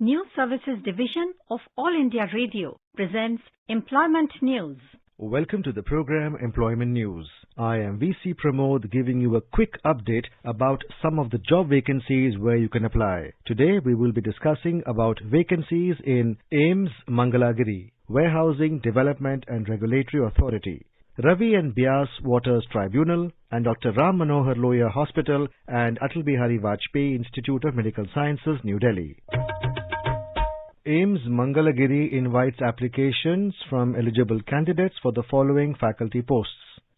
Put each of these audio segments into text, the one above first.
News Services Division of All India Radio presents Employment News. Welcome to the program Employment News. I am VC Pramod giving you a quick update about some of the job vacancies where you can apply. Today we will be discussing about vacancies in AIIMS Mangalagiri, Warehousing Development and Regulatory Authority, Ravi and Byas Waters Tribunal, and Dr. Ram Manohar Lohia Hospital and Atal Bihari Vajpayee Institute of Medical Sciences, New Delhi. AIIMS Mangalagiri invites applications from eligible candidates for the following faculty posts.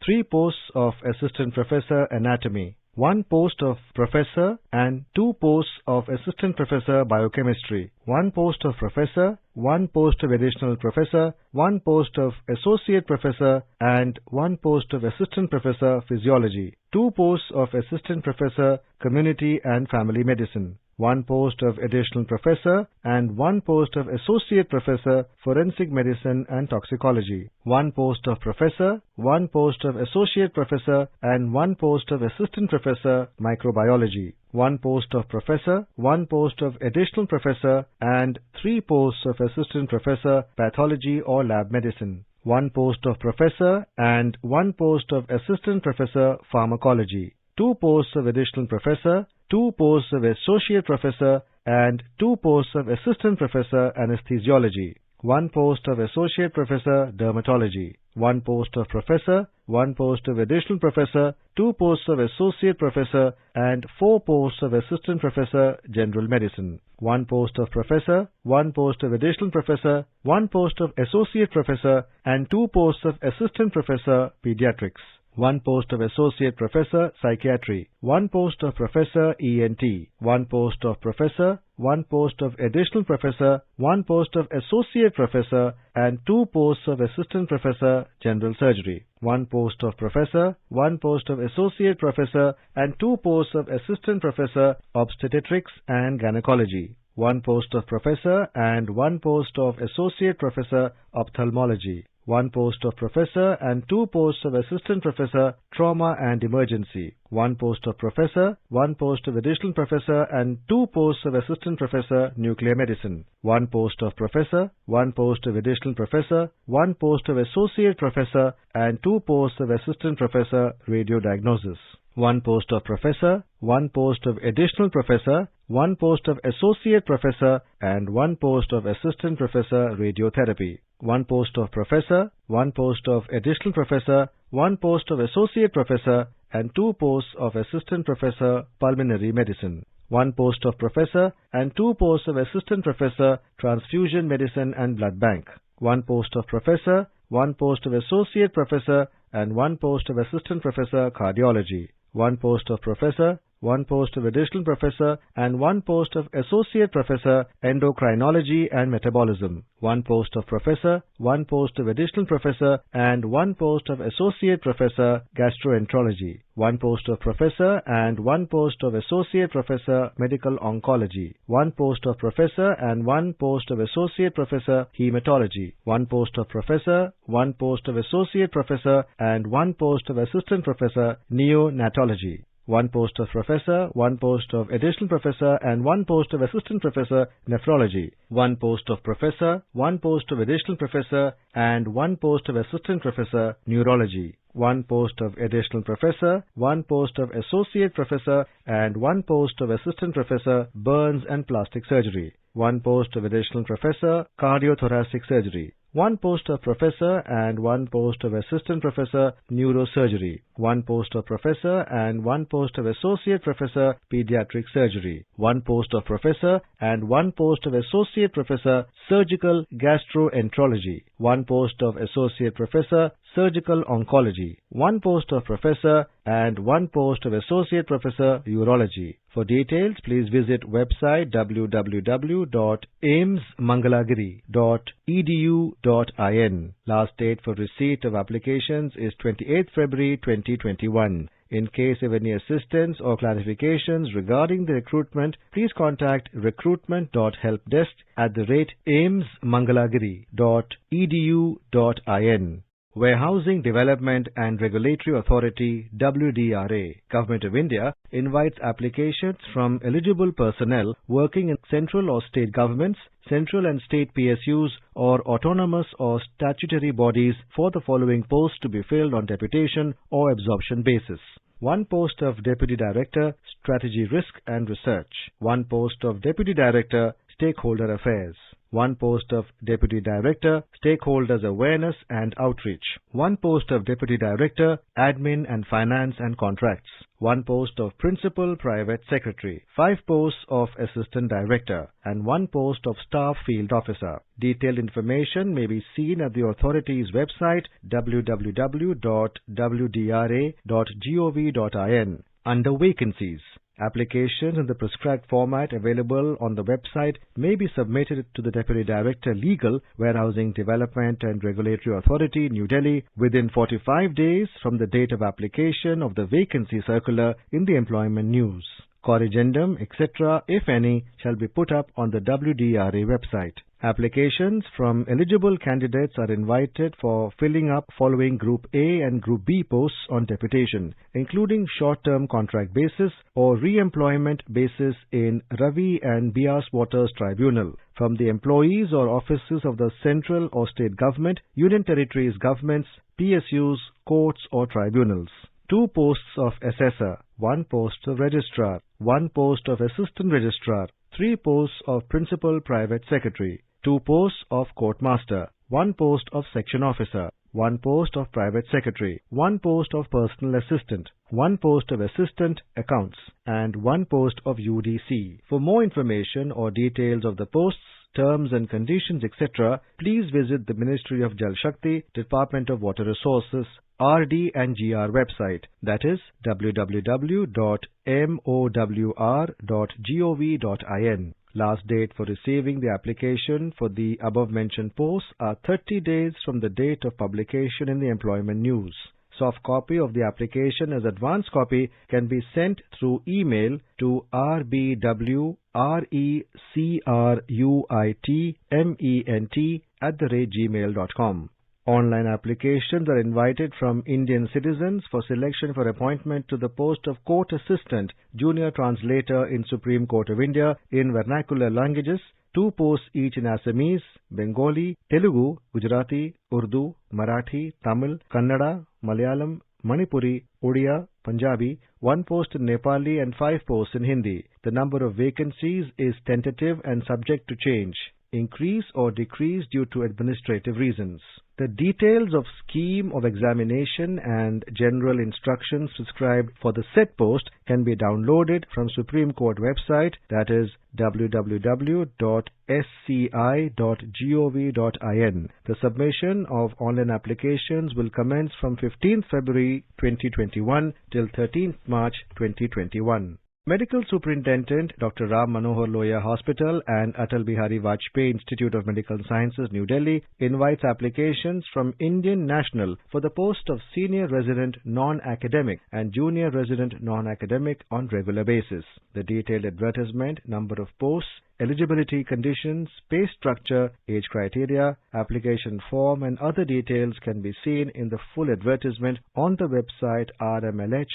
3 posts of Assistant Professor Anatomy, 1 post of Professor and 2 posts of Assistant Professor Biochemistry, 1 post of Professor, 1 post of Additional Professor, 1 post of Associate Professor and 1 post of Assistant Professor Physiology, 2 posts of Assistant Professor Community and Family Medicine, 1 post of Additional Professor and 1 post of Associate Professor Forensic Medicine and Toxicology, 1 post of Professor, 1 post of Associate Professor and 1 post of Assistant Professor Microbiology, 1 post of Professor, 1 post of Additional Professor and 3 posts of Assistant Professor Pathology or Lab Medicine, 1 post of Professor and 1 post of Assistant Professor Pharmacology, 2 posts of Additional Professor, 2 posts of Associate Professor and 2 posts of Assistant Professor Anesthesiology, 1 post of Associate Professor Dermatology, 1 post of Professor, 1 post of Additional Professor, 2 posts of Associate Professor and 4 posts of Assistant Professor General Medicine, 1 post of Professor, 1 post of Additional Professor, 1 post of Associate Professor and 2 posts of Assistant Professor Pediatrics, 1 post of Associate Professor Psychiatry, 1 post of Professor ENT, 1 post of Professor, 1 post of Additional Professor, 1 post of Associate Professor and 2 posts of Assistant Professor General Surgery, 1 post of Professor, 1 post of Associate Professor and 2 posts of Assistant Professor Obstetrics and Gynecology, 1 post of Professor and 1 post of Associate Professor Ophthalmology, 1 post of Professor and 2 posts of Assistant Professor Trauma and Emergency, 1 post of Professor, 1 post of Additional Professor and 2 posts of Assistant Professor Nuclear Medicine, 1 post of Professor, 1 post of Additional Professor, 1 post of Associate Professor and 2 posts of Assistant Professor Radiodiagnosis, 1 post of Professor, 1 post of Additional Professor, 1 post of Associate Professor and 1 post of Assistant Professor Radiotherapy, 1 post of Professor, 1 post of Additional Professor, 1 post of Associate Professor and 2 posts of Assistant Professor Pulmonary Medicine, 1 post of Professor and 2 posts of Assistant Professor Transfusion Medicine and Blood Bank, 1 post of Professor, 1 post of Associate Professor and 1 post of Assistant Professor Cardiology, 1 post of Professor, 1 post of Additional Professor and 1 post of Associate Professor Endocrinology and Metabolism, 1 post of Professor, 1 post of Additional Professor and 1 post of Associate Professor Gastroenterology, 1 post of Professor and 1 post of Associate Professor Medical Oncology, 1 post of Professor and 1 post of Associate Professor Hematology, 1 post of Professor, 1 post of Associate Professor and 1 post of Assistant Professor Neonatology, 1 post of Professor, 1 post of Additional Professor and 1 post of Assistant Professor Nephrology, 1 post of Professor, 1 post of Additional Professor and 1 post of Assistant Professor Neurology, 1 post of Additional Professor, 1 post of Associate Professor and 1 post of Assistant Professor Burns and Plastic Surgery, 1 post of Additional Professor Cardiothoracic Surgery, 1 post of Professor and 1 post of Assistant Professor Neurosurgery, 1 post of Professor and 1 post of Associate Professor Pediatric Surgery, 1 post of Professor and 1 post of Associate Professor Surgical Gastroenterology, 1 post of Associate Professor Surgical Oncology, 1 post of Professor and 1 post of Associate Professor Urology. For details, please visit website www.aimsmangalagiri.edu.in. Last date for receipt of applications is 28th February 2021. In case of any assistance or clarifications regarding the recruitment, please contact recruitment.helpdesk@aimsmangalagiri.edu.in. Warehousing Development and Regulatory Authority WDRA, Government of India, invites applications from eligible personnel working in central or state governments, central and state PSUs or autonomous or statutory bodies for the following posts to be filled on deputation or absorption basis. 1 post of Deputy Director, Strategy Risk and Research. 1 post of Deputy Director, Stakeholder Affairs. 1 post of Deputy Director, Stakeholders Awareness and Outreach. 1 post of Deputy Director, Admin and Finance and Contracts. 1 post of Principal Private Secretary. 5 posts of Assistant Director and 1 post of Staff Field Officer. Detailed information may be seen at the authority's website www.wdra.gov.in under Vacancies. Applications in the prescribed format available on the website may be submitted to the Deputy Director Legal, Warehousing Development and Regulatory Authority, New Delhi, within 45 days from the date of application of the vacancy circular in the Employment News. Corrigendum, etc., if any, shall be put up on the WDRA website. Applications from eligible candidates are invited for filling up following Group A and Group B posts on deputation, including short-term contract basis or re-employment basis in Ravi and Bias Waters Tribunal from the employees or offices of the central or state government, union territories governments, PSUs, courts or tribunals. 2 posts of Assessor, 1 post of Registrar, 1 post of Assistant Registrar, 3 posts of Principal Private Secretary, 2 posts of Court Master, 1 post of Section Officer, 1 post of Private Secretary, 1 post of Personal Assistant, 1 post of Assistant Accounts, and 1 post of UDC. For more information or details of the posts, terms and conditions, etc., please visit the Ministry of Jal Shakti, Department of Water Resources, RD and GR website, that is www.mowr.gov.in. Last date for receiving the application for the above-mentioned posts are 30 days from the date of publication in the Employment News. Soft copy of the application as advance copy can be sent through email to rbwrecruitment@gmail.com. Online applications are invited from Indian citizens for selection for appointment to the post of Court Assistant, Junior Translator in Supreme Court of India in vernacular languages, 2 posts each in Assamese, Bengali, Telugu, Gujarati, Urdu, Marathi, Tamil, Kannada, Malayalam, Manipuri, Odia, Punjabi, 1 post in Nepali and 5 posts in Hindi. The number of vacancies is tentative and subject to change, increase or decrease due to administrative reasons. The details of scheme of examination and general instructions prescribed for the said post can be downloaded from Supreme Court website, that is www.sci.gov.in. The submission of online applications will commence from 15th February 2021 till 13th March 2021. Medical Superintendent Dr. Ram Manohar Lohia Hospital and Atal Bihari Vajpayee Institute of Medical Sciences, New Delhi, invites applications from Indian national for the post of Senior Resident Non-Academic and Junior Resident Non-Academic on regular basis. The detailed advertisement, number of posts, eligibility conditions, pay structure, age criteria, application form and other details can be seen in the full advertisement on the website rmlh.nic.in.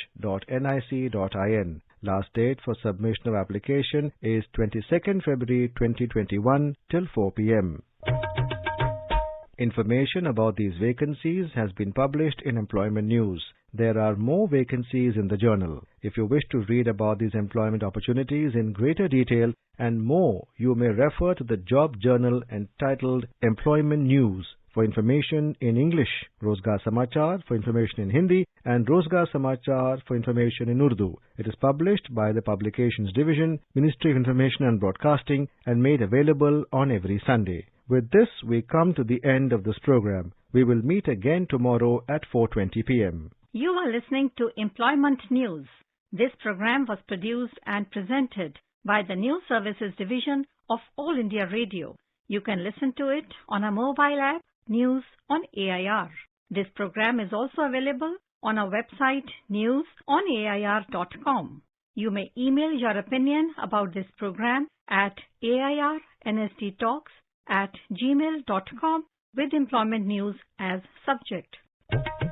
Last date for submission of application is 22nd February 2021 till 4 p.m. Information about these vacancies has been published in Employment News. There are more vacancies in the journal. If you wish to read about these employment opportunities in greater detail and more, you may refer to the job journal entitled Employment News for information in English, Rozgar Samachar for information in Hindi, and Rozgar Samachar for information in Urdu. It is published by the Publications Division, Ministry of Information and Broadcasting, and made available on every Sunday. With this, we come to the end of this program. We will meet again tomorrow at 4:20 p.m. You are listening to Employment News. This program was produced and presented by the News Services Division of All India Radio. You can listen to it on our mobile app, News on AIR. This program is also available on our website, newsonair.com. You may email your opinion about this program at airnsttalks@gmail.com with Employment News as subject. Thank you.